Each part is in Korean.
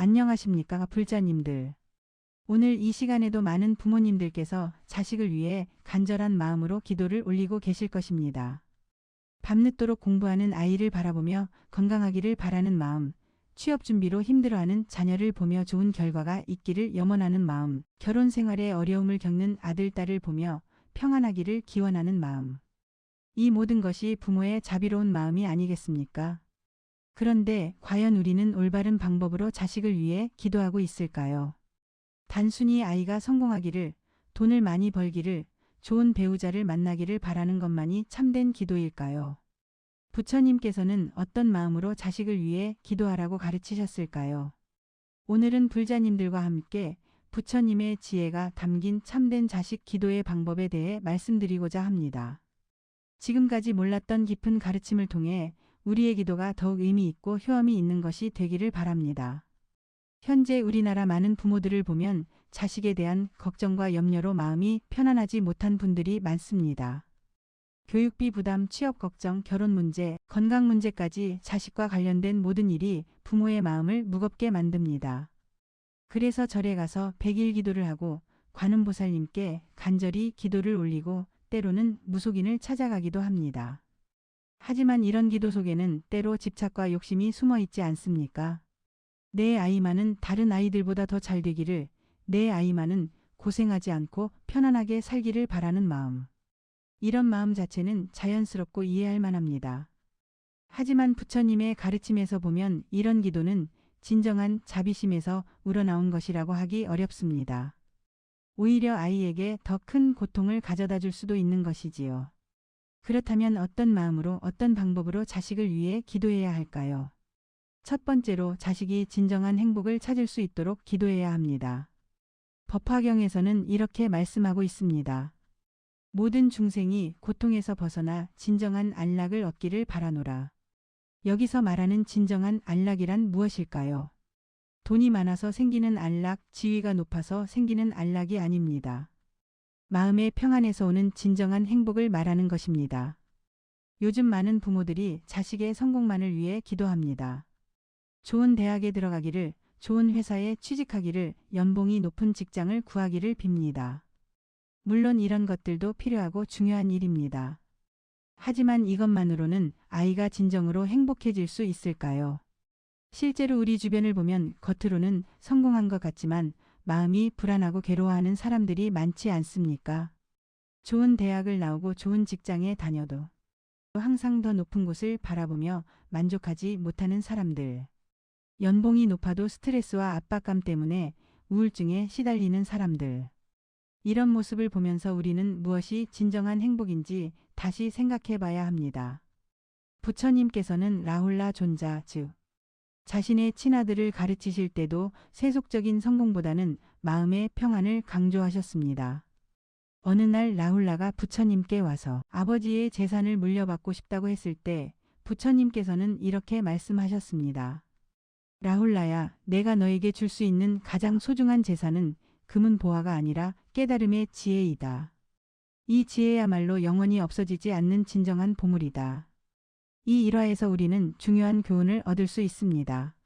안녕하십니까 불자님들. 오늘 이 시간에도 많은 부모님들께서 자식을 위해 간절한 마음으로 기도를 올리고 계실 것입니다. 밤늦도록 공부하는 아이를 바라보며 건강하기를 바라는 마음, 취업 준비로 힘들어하는 자녀를 보며 좋은 결과가 있기를 염원하는 마음, 결혼 생활에 어려움을 겪는 아들, 딸을 보며 평안하기를 기원하는 마음. 이 모든 것이 부모의 자비로운 마음이 아니겠습니까? 그런데 과연 우리는 올바른 방법으로 자식을 위해 기도하고 있을까요? 단순히 아이가 성공하기를, 돈을 많이 벌기를, 좋은 배우자를 만나기를 바라는 것만이 참된 기도일까요? 부처님께서는 어떤 마음으로 자식을 위해 기도하라고 가르치셨을까요? 오늘은 불자님들과 함께 부처님의 지혜가 담긴 참된 자식 기도의 방법에 대해 말씀드리고자 합니다. 지금까지 몰랐던 깊은 가르침을 통해 우리의 기도가 더욱 의미 있고 효험이 있는 것이 되기를 바랍니다. 현재 우리나라 많은 부모들을 보면 자식에 대한 걱정과 염려로 마음이 편안하지 못한 분들이 많습니다. 교육비 부담, 취업 걱정, 결혼 문제, 건강 문제까지 자식과 관련된 모든 일이 부모의 마음을 무겁게 만듭니다. 그래서 절에 가서 100일 기도를 하고 관음보살님께 간절히 기도를 올리고 때로는 무속인을 찾아가기도 합니다. 하지만 이런 기도 속에는 때로 집착과 욕심이 숨어 있지 않습니까? 내 아이만은 다른 아이들보다 더 잘 되기를, 내 아이만은 고생하지 않고 편안하게 살기를 바라는 마음. 이런 마음 자체는 자연스럽고 이해할 만합니다. 하지만 부처님의 가르침에서 보면 이런 기도는 진정한 자비심에서 우러나온 것이라고 하기 어렵습니다. 오히려 아이에게 더 큰 고통을 가져다 줄 수도 있는 것이지요. 그렇다면 어떤 마음으로 어떤 방법으로 자식을 위해 기도해야 할까요? 첫 번째로 자식이 진정한 행복을 찾을 수 있도록 기도해야 합니다. 법화경에서는 이렇게 말씀하고 있습니다. 모든 중생이 고통에서 벗어나 진정한 안락을 얻기를 바라노라. 여기서 말하는 진정한 안락이란 무엇일까요? 돈이 많아서 생기는 안락, 지위가 높아서 생기는 안락이 아닙니다. 마음의 평안에서 오는 진정한 행복을 말하는 것입니다. 요즘 많은 부모들이 자식의 성공만을 위해 기도합니다. 좋은 대학에 들어가기를, 좋은 회사에 취직하기를, 연봉이 높은 직장을 구하기를 빕니다. 물론 이런 것들도 필요하고 중요한 일입니다. 하지만 이것만으로는 아이가 진정으로 행복해질 수 있을까요? 실제로 우리 주변을 보면 겉으로는 성공한 것 같지만 마음이 불안하고 괴로워하는 사람들이 많지 않습니까? 좋은 대학을 나오고 좋은 직장에 다녀도 항상 더 높은 곳을 바라보며 만족하지 못하는 사람들. 연봉이 높아도 스트레스와 압박감 때문에 우울증에 시달리는 사람들. 이런 모습을 보면서 우리는 무엇이 진정한 행복인지 다시 생각해 봐야 합니다. 부처님께서는 라훌라 존자, 즉 자신의 친아들을 가르치실 때도 세속적인 성공보다는 마음의 평안을 강조하셨습니다. 어느 날 라훌라가 부처님께 와서 아버지의 재산을 물려받고 싶다고 했을 때 부처님께서는 이렇게 말씀하셨습니다. 라훌라야, 내가 너에게 줄 수 있는 가장 소중한 재산은 금은 보화가 아니라 깨달음의 지혜이다. 이 지혜야말로 영원히 없어지지 않는 진정한 보물이다. 이 일화에서 우리는 중요한 교훈을 얻을 수 있습니다.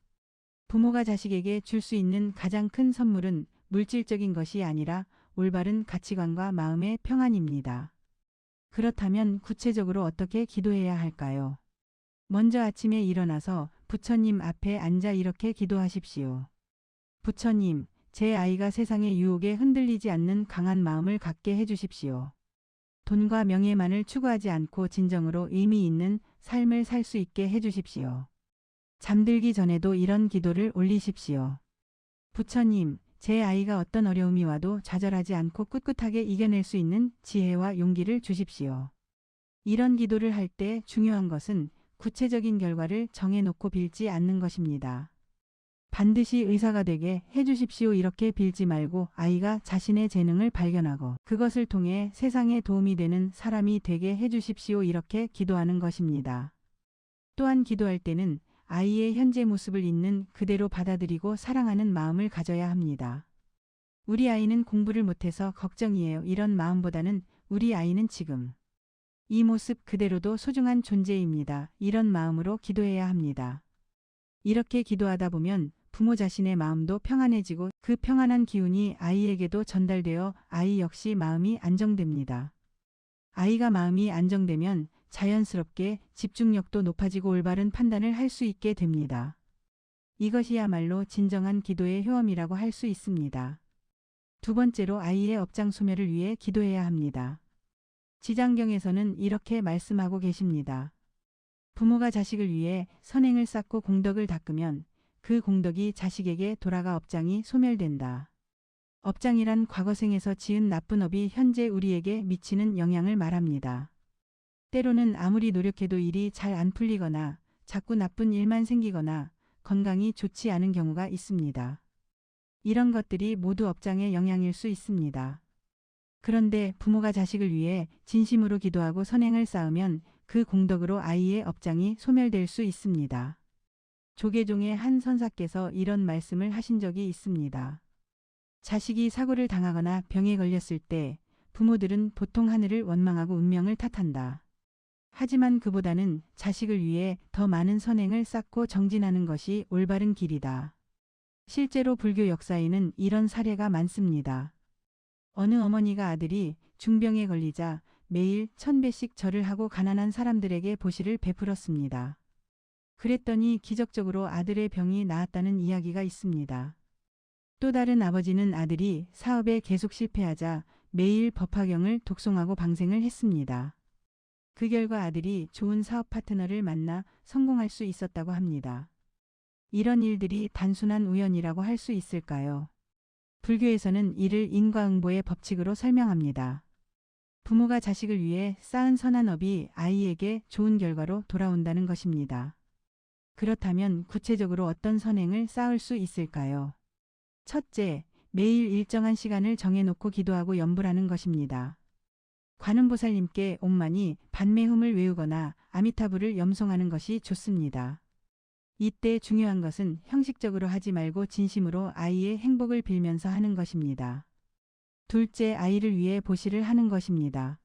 부모가 자식에게 줄 수 있는 가장 큰 선물은 물질적인 것이 아니라 올바른 가치관과 마음의 평안입니다. 그렇다면 구체적으로 어떻게 기도해야 할까요? 먼저 아침에 일어나서 부처님 앞에 앉아 이렇게 기도하십시오. 부처님, 제 아이가 세상의 유혹에 흔들리지 않는 강한 마음을 갖게 해주십시오. 돈과 명예만을 추구하지 않고 진정으로 의미 있는 삶을 살 수 있게 해주십시오. 잠들기 전에도 이런 기도를 올리십시오. 부처님, 제 아이가 어떤 어려움이 와도 좌절하지 않고 꿋꿋하게 이겨낼 수 있는 지혜와 용기를 주십시오. 이런 기도를 할 때 중요한 것은 구체적인 결과를 정해놓고 빌지 않는 것입니다. 반드시 의사가 되게 해주십시오 이렇게 빌지 말고 아이가 자신의 재능을 발견하고 그것을 통해 세상에 도움이 되는 사람이 되게 해주십시오 이렇게 기도하는 것입니다. 또한 기도할 때는 아이의 현재 모습을 있는 그대로 받아들이고 사랑하는 마음을 가져야 합니다. 우리 아이는 공부를 못해서 걱정이에요. 이런 마음보다는 우리 아이는 지금 이 모습 그대로도 소중한 존재입니다. 이런 마음으로 기도해야 합니다. 이렇게 기도하다 보면 부모 자신의 마음도 평안해지고 그 평안한 기운이 아이에게도 전달되어 아이 역시 마음이 안정됩니다. 아이가 마음이 안정되면 자연스럽게 집중력도 높아지고 올바른 판단을 할 수 있게 됩니다. 이것이야말로 진정한 기도의 효험이라고 할 수 있습니다. 두 번째로 아이의 업장 소멸을 위해 기도해야 합니다. 지장경에서는 이렇게 말씀하고 계십니다. 부모가 자식을 위해 선행을 쌓고 공덕을 닦으면 그 공덕이 자식에게 돌아가 업장이 소멸된다. 업장이란 과거생에서 지은 나쁜 업이 현재 우리에게 미치는 영향을 말합니다. 때로는 아무리 노력해도 일이 잘 안 풀리거나 자꾸 나쁜 일만 생기거나 건강이 좋지 않은 경우가 있습니다. 이런 것들이 모두 업장의 영향일 수 있습니다. 그런데 부모가 자식을 위해 진심으로 기도하고 선행을 쌓으면 그 공덕으로 아이의 업장이 소멸될 수 있습니다. 조계종의 한 선사께서 이런 말씀을 하신 적이 있습니다. 자식이 사고를 당하거나 병에 걸렸을 때 부모들은 보통 하늘을 원망하고 운명을 탓한다. 하지만 그보다는 자식을 위해 더 많은 선행을 쌓고 정진하는 것이 올바른 길이다. 실제로 불교 역사에는 이런 사례가 많습니다. 어느 어머니가 아들이 중병에 걸리자 매일 1000배씩 절을 하고 가난한 사람들에게 보시를 베풀었습니다. 그랬더니 기적적으로 아들의 병이 나았다는 이야기가 있습니다. 또 다른 아버지는 아들이 사업에 계속 실패하자 매일 법화경을 독송하고 방생을 했습니다. 그 결과 아들이 좋은 사업 파트너를 만나 성공할 수 있었다고 합니다. 이런 일들이 단순한 우연이라고 할 수 있을까요? 불교에서는 이를 인과응보의 법칙으로 설명합니다. 부모가 자식을 위해 쌓은 선한 업이 아이에게 좋은 결과로 돌아온다는 것입니다. 그렇다면 구체적으로 어떤 선행을 쌓을 수 있을까요? 첫째, 매일 일정한 시간을 정해놓고 기도하고 염불하는 것입니다. 관음보살님께 옴마니 반매흠을 외우거나 아미타불을 염송하는 것이 좋습니다. 이때 중요한 것은 형식적으로 하지 말고 진심으로 아이의 행복을 빌면서 하는 것입니다. 둘째, 아이를 위해 보시를 하는 것입니다.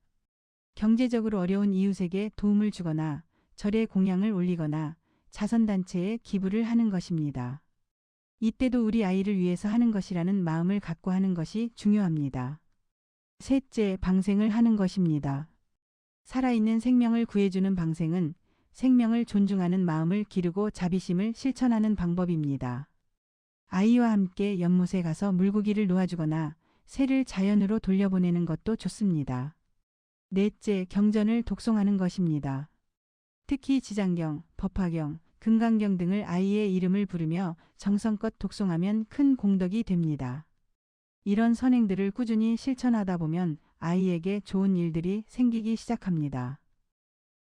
경제적으로 어려운 이웃에게 도움을 주거나 절에 공양을 올리거나 자선단체에 기부를 하는 것입니다. 이때도 우리 아이를 위해서 하는 것이라는 마음을 갖고 하는 것이 중요합니다. 셋째, 방생을 하는 것입니다. 살아있는 생명을 구해주는 방생은 생명을 존중하는 마음을 기르고 자비심을 실천하는 방법입니다. 아이와 함께 연못에 가서 물고기를 놓아주거나 새를 자연으로 돌려보내는 것도 좋습니다. 넷째, 경전을 독송하는 것입니다. 특히 지장경, 법화경, 금강경 등을 아이의 이름을 부르며 정성껏 독송하면 큰 공덕이 됩니다. 이런 선행들을 꾸준히 실천하다 보면 아이에게 좋은 일들이 생기기 시작합니다.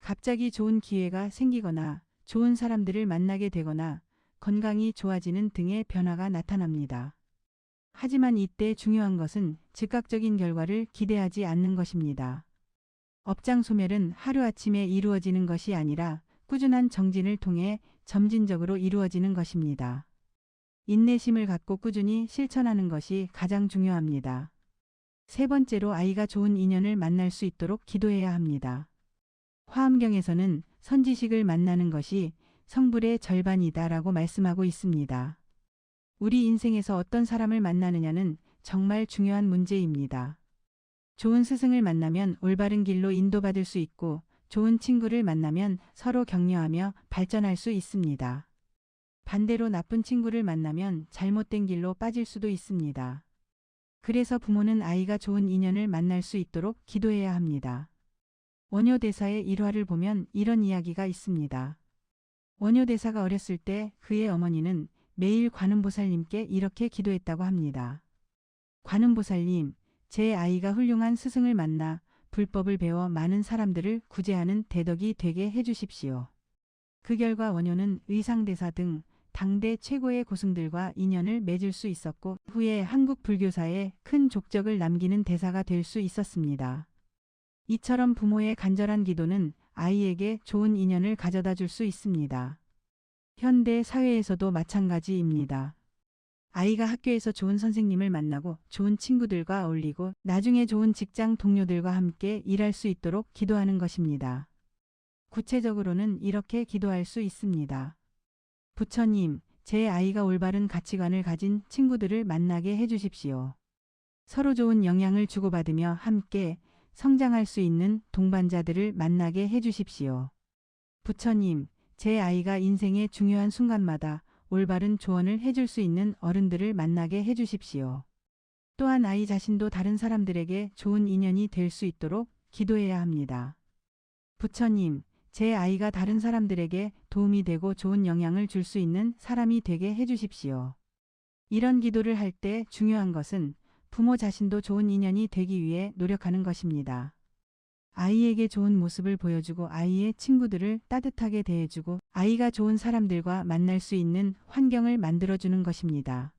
갑자기 좋은 기회가 생기거나 좋은 사람들을 만나게 되거나 건강이 좋아지는 등의 변화가 나타납니다. 하지만 이때 중요한 것은 즉각적인 결과를 기대하지 않는 것입니다. 업장 소멸은 하루아침에 이루어지는 것이 아니라 꾸준한 정진을 통해 점진적으로 이루어지는 것입니다. 인내심을 갖고 꾸준히 실천하는 것이 가장 중요합니다. 세 번째로 아이가 좋은 인연을 만날 수 있도록 기도해야 합니다. 화엄경에서는 선지식을 만나는 것이 성불의 절반이다라고 말씀하고 있습니다. 우리 인생에서 어떤 사람을 만나느냐는 정말 중요한 문제입니다. 좋은 스승을 만나면 올바른 길로 인도받을 수 있고 좋은 친구를 만나면 서로 격려하며 발전할 수 있습니다. 반대로 나쁜 친구를 만나면 잘못된 길로 빠질 수도 있습니다. 그래서 부모는 아이가 좋은 인연을 만날 수 있도록 기도해야 합니다. 원효대사의 일화를 보면 이런 이야기가 있습니다. 원효대사가 어렸을 때 그의 어머니는 매일 관음보살님께 이렇게 기도했다고 합니다. 관음보살님, 제 아이가 훌륭한 스승을 만나 불법을 배워 많은 사람들을 구제하는 대덕이 되게 해주십시오. 그 결과 원효는 의상대사 등 당대 최고의 고승들과 인연을 맺을 수 있었고 후에 한국 불교사에 큰 족적을 남기는 대사가 될 수 있었습니다. 이처럼 부모의 간절한 기도는 아이에게 좋은 인연을 가져다 줄 수 있습니다. 현대 사회에서도 마찬가지입니다. 아이가 학교에서 좋은 선생님을 만나고 좋은 친구들과 어울리고 나중에 좋은 직장 동료들과 함께 일할 수 있도록 기도하는 것입니다. 구체적으로는 이렇게 기도할 수 있습니다. 부처님, 제 아이가 올바른 가치관을 가진 친구들을 만나게 해주십시오. 서로 좋은 영향을 주고받으며 함께 성장할 수 있는 동반자들을 만나게 해주십시오. 부처님, 제 아이가 인생의 중요한 순간마다 올바른 조언을 해줄 수 있는 어른들을 만나게 해주십시오. 또한 아이 자신도 다른 사람들에게 좋은 인연이 될 수 있도록 기도해야 합니다. 부처님, 제 아이가 다른 사람들에게 도움이 되고 좋은 영향을 줄 수 있는 사람이 되게 해주십시오. 이런 기도를 할 때 중요한 것은 부모 자신도 좋은 인연이 되기 위해 노력하는 것입니다. 아이에게 좋은 모습을 보여주고 아이의 친구들을 따뜻하게 대해주고 아이가 좋은 사람들과 만날 수 있는 환경을 만들어주는 것입니다.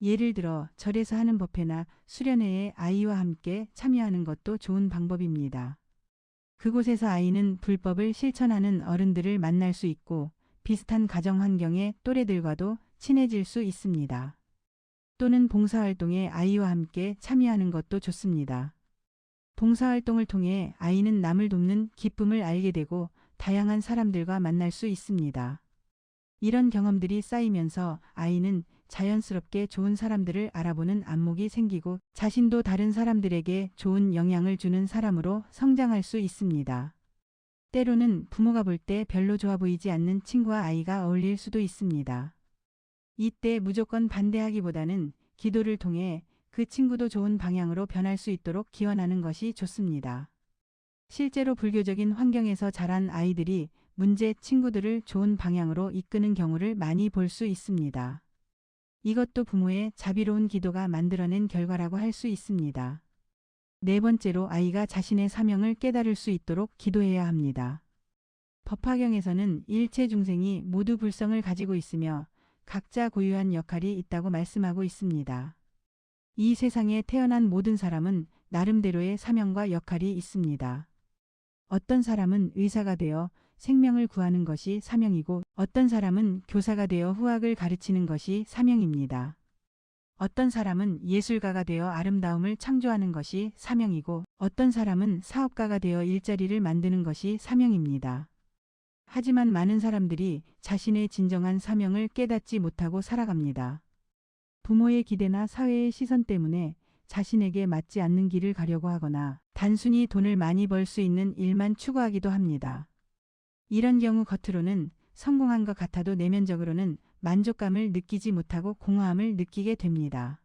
예를 들어 절에서 하는 법회나 수련회에 아이와 함께 참여하는 것도 좋은 방법입니다. 그곳에서 아이는 불법을 실천하는 어른들을 만날 수 있고 비슷한 가정 환경의 또래들과도 친해질 수 있습니다. 또는 봉사활동에 아이와 함께 참여하는 것도 좋습니다. 봉사활동을 통해 아이는 남을 돕는 기쁨을 알게 되고 다양한 사람들과 만날 수 있습니다. 이런 경험들이 쌓이면서 아이는 자연스럽게 좋은 사람들을 알아보는 안목이 생기고 자신도 다른 사람들에게 좋은 영향을 주는 사람으로 성장할 수 있습니다. 때로는 부모가 볼 때 별로 좋아 보이지 않는 친구와 아이가 어울릴 수도 있습니다. 이때 무조건 반대하기보다는 기도를 통해 그 친구도 좋은 방향으로 변할 수 있도록 기원하는 것이 좋습니다. 실제로 불교적인 환경에서 자란 아이들이 문제 친구들을 좋은 방향으로 이끄는 경우를 많이 볼 수 있습니다. 이것도 부모의 자비로운 기도가 만들어낸 결과라고 할 수 있습니다. 네 번째로 아이가 자신의 사명을 깨달을 수 있도록 기도해야 합니다. 법화경에서는 일체 중생이 모두 불성을 가지고 있으며 각자 고유한 역할이 있다고 말씀하고 있습니다. 이 세상에 태어난 모든 사람은 나름대로의 사명과 역할이 있습니다. 어떤 사람은 의사가 되어 생명을 구하는 것이 사명이고 어떤 사람은 교사가 되어 후학을 가르치는 것이 사명입니다. 어떤 사람은 예술가가 되어 아름다움을 창조하는 것이 사명이고 어떤 사람은 사업가가 되어 일자리를 만드는 것이 사명입니다. 하지만 많은 사람들이 자신의 진정한 사명을 깨닫지 못하고 살아갑니다. 부모의 기대나 사회의 시선 때문에 자신에게 맞지 않는 길을 가려고 하거나 단순히 돈을 많이 벌 수 있는 일만 추구하기도 합니다. 이런 경우 겉으로는 성공한 것 같아도 내면적으로는 만족감을 느끼지 못하고 공허함을 느끼게 됩니다.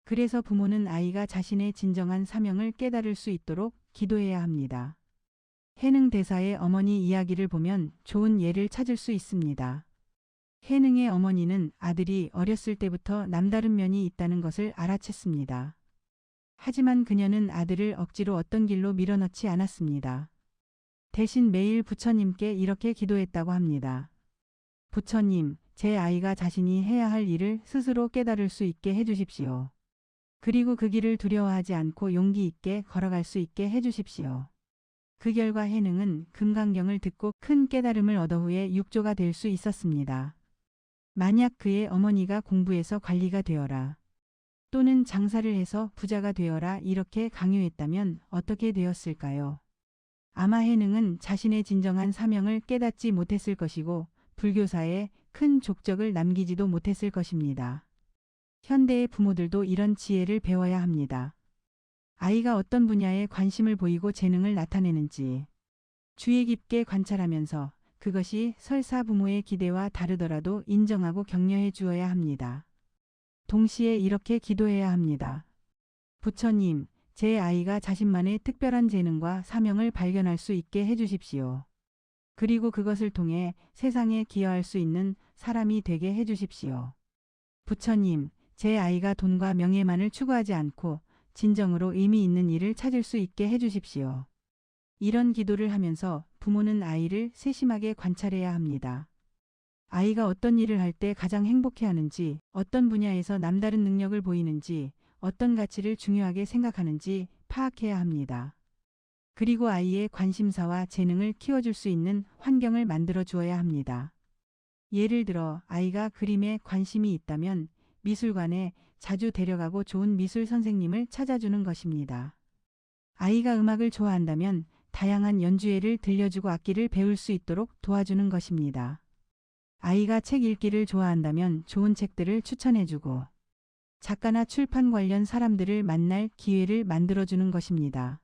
그래서 부모는 아이가 자신의 진정한 사명을 깨달을 수 있도록 기도해야 합니다. 해능 대사의 어머니 이야기를 보면 좋은 예를 찾을 수 있습니다. 해능의 어머니는 아들이 어렸을 때부터 남다른 면이 있다는 것을 알아챘습니다. 하지만 그녀는 아들을 억지로 어떤 길로 밀어넣지 않았습니다. 대신 매일 부처님께 이렇게 기도했다고 합니다. 부처님, 제 아이가 자신이 해야 할 일을 스스로 깨달을 수 있게 해주십시오. 그리고 그 길을 두려워하지 않고 용기 있게 걸어갈 수 있게 해주십시오. 그 결과 해능은 금강경을 듣고 큰 깨달음을 얻어 후에 육조가 될 수 있었습니다. 만약 그의 어머니가 공부해서 관리가 되어라 또는 장사를 해서 부자가 되어라 이렇게 강요했다면 어떻게 되었을까요? 아마 해능은 자신의 진정한 사명을 깨닫지 못했을 것이고 불교사에 큰 족적을 남기지도 못했을 것입니다. 현대의 부모들도 이런 지혜를 배워야 합니다. 아이가 어떤 분야에 관심을 보이고 재능을 나타내는지 주의 깊게 관찰하면서 그것이 설사 부모의 기대와 다르더라도 인정하고 격려해 주어야 합니다. 동시에 이렇게 기도해야 합니다. 부처님, 제 아이가 자신만의 특별한 재능과 사명을 발견할 수 있게 해주십시오. 그리고 그것을 통해 세상에 기여할 수 있는 사람이 되게 해주십시오. 부처님, 제 아이가 돈과 명예만을 추구하지 않고 진정으로 의미 있는 일을 찾을 수 있게 해주십시오. 이런 기도를 하면서 부모는 아이를 세심하게 관찰해야 합니다. 아이가 어떤 일을 할 때 가장 행복해하는지, 어떤 분야에서 남다른 능력을 보이는지, 어떤 가치를 중요하게 생각하는지 파악해야 합니다. 그리고 아이의 관심사와 재능을 키워줄 수 있는 환경을 만들어 주어야 합니다. 예를 들어 아이가 그림에 관심이 있다면 미술관에 자주 데려가고 좋은 미술 선생님을 찾아주는 것입니다. 아이가 음악을 좋아한다면 다양한 연주회를 들려주고 악기를 배울 수 있도록 도와주는 것입니다. 아이가 책 읽기를 좋아한다면 좋은 책들을 추천해주고 작가나 출판 관련 사람들을 만날 기회를 만들어주는 것입니다.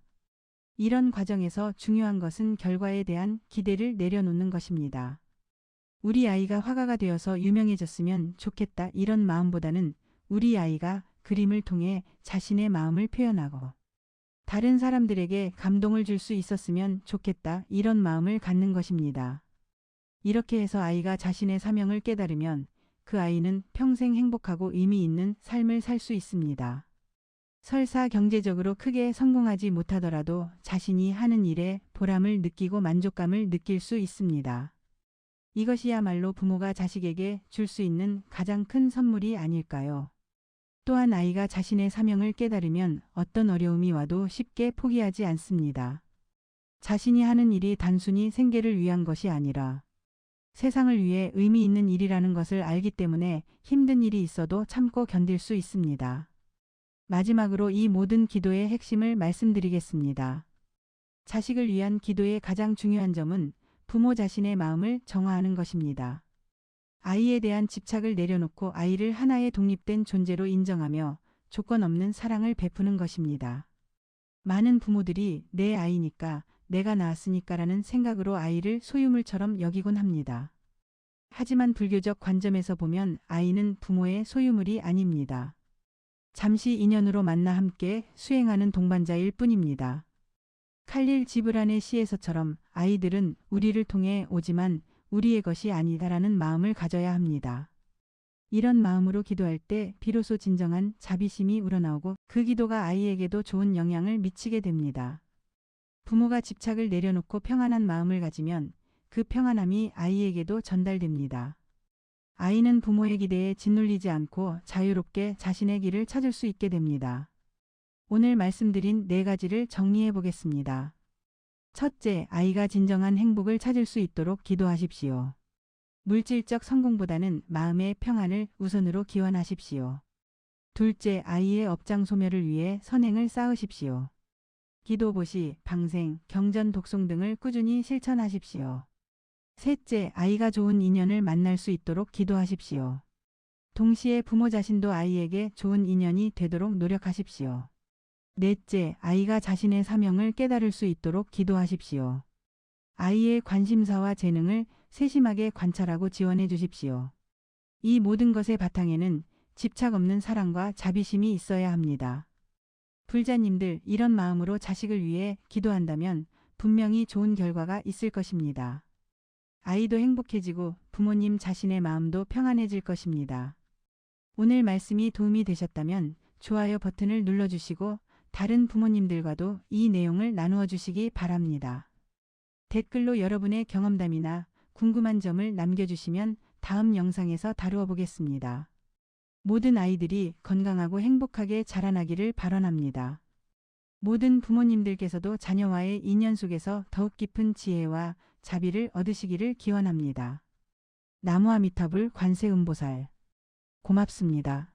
이런 과정에서 중요한 것은 결과에 대한 기대를 내려놓는 것입니다. 우리 아이가 화가가 되어서 유명해졌으면 좋겠다 이런 마음보다는 우리 아이가 그림을 통해 자신의 마음을 표현하고 다른 사람들에게 감동을 줄 수 있었으면 좋겠다 이런 마음을 갖는 것입니다. 이렇게 해서 아이가 자신의 사명을 깨달으면 그 아이는 평생 행복하고 의미 있는 삶을 살 수 있습니다. 설사 경제적으로 크게 성공하지 못하더라도 자신이 하는 일에 보람을 느끼고 만족감을 느낄 수 있습니다. 이것이야말로 부모가 자식에게 줄 수 있는 가장 큰 선물이 아닐까요? 또한 아이가 자신의 사명을 깨달으면 어떤 어려움이 와도 쉽게 포기하지 않습니다. 자신이 하는 일이 단순히 생계를 위한 것이 아니라 세상을 위해 의미 있는 일이라는 것을 알기 때문에 힘든 일이 있어도 참고 견딜 수 있습니다. 마지막으로 이 모든 기도의 핵심을 말씀드리겠습니다. 자식을 위한 기도의 가장 중요한 점은 부모 자신의 마음을 정화하는 것입니다. 아이에 대한 집착을 내려놓고 아이를 하나의 독립된 존재로 인정하며 조건 없는 사랑을 베푸는 것입니다. 많은 부모들이 내 아이니까 내가 낳았으니까라는 생각으로 아이를 소유물처럼 여기곤 합니다. 하지만 불교적 관점에서 보면 아이는 부모의 소유물이 아닙니다. 잠시 인연으로 만나 함께 수행하는 동반자일 뿐입니다. 칼릴 지브란의 시에서처럼 아이들은 우리를 통해 오지만 우리의 것이 아니다라는 마음을 가져야 합니다. 이런 마음으로 기도할 때 비로소 진정한 자비심이 우러나오고 그 기도가 아이에게도 좋은 영향을 미치게 됩니다. 부모가 집착을 내려놓고 평안한 마음을 가지면 그 평안함이 아이에게도 전달됩니다. 아이는 부모의 기대에 짓눌리지 않고 자유롭게 자신의 길을 찾을 수 있게 됩니다. 오늘 말씀드린 4가지를 정리해 보겠습니다. 첫째, 아이가 진정한 행복을 찾을 수 있도록 기도하십시오. 물질적 성공보다는 마음의 평안을 우선으로 기원하십시오. 둘째, 아이의 업장 소멸을 위해 선행을 쌓으십시오. 기도, 보시, 방생, 경전, 독송 등을 꾸준히 실천하십시오. 셋째, 아이가 좋은 인연을 만날 수 있도록 기도하십시오. 동시에 부모 자신도 아이에게 좋은 인연이 되도록 노력하십시오. 넷째, 아이가 자신의 사명을 깨달을 수 있도록 기도하십시오. 아이의 관심사와 재능을 세심하게 관찰하고 지원해 주십시오. 이 모든 것의 바탕에는 집착 없는 사랑과 자비심이 있어야 합니다. 불자님들, 이런 마음으로 자식을 위해 기도한다면 분명히 좋은 결과가 있을 것입니다. 아이도 행복해지고 부모님 자신의 마음도 평안해질 것입니다. 오늘 말씀이 도움이 되셨다면 좋아요 버튼을 눌러주시고 다른 부모님들과도 이 내용을 나누어 주시기 바랍니다. 댓글로 여러분의 경험담이나 궁금한 점을 남겨주시면 다음 영상에서 다루어 보겠습니다. 모든 아이들이 건강하고 행복하게 자라나기를 발언합니다. 모든 부모님들께서도 자녀와의 인연 속에서 더욱 깊은 지혜와 자비를 얻으시기를 기원합니다. 나무아미타불 관세음보살. 고맙습니다.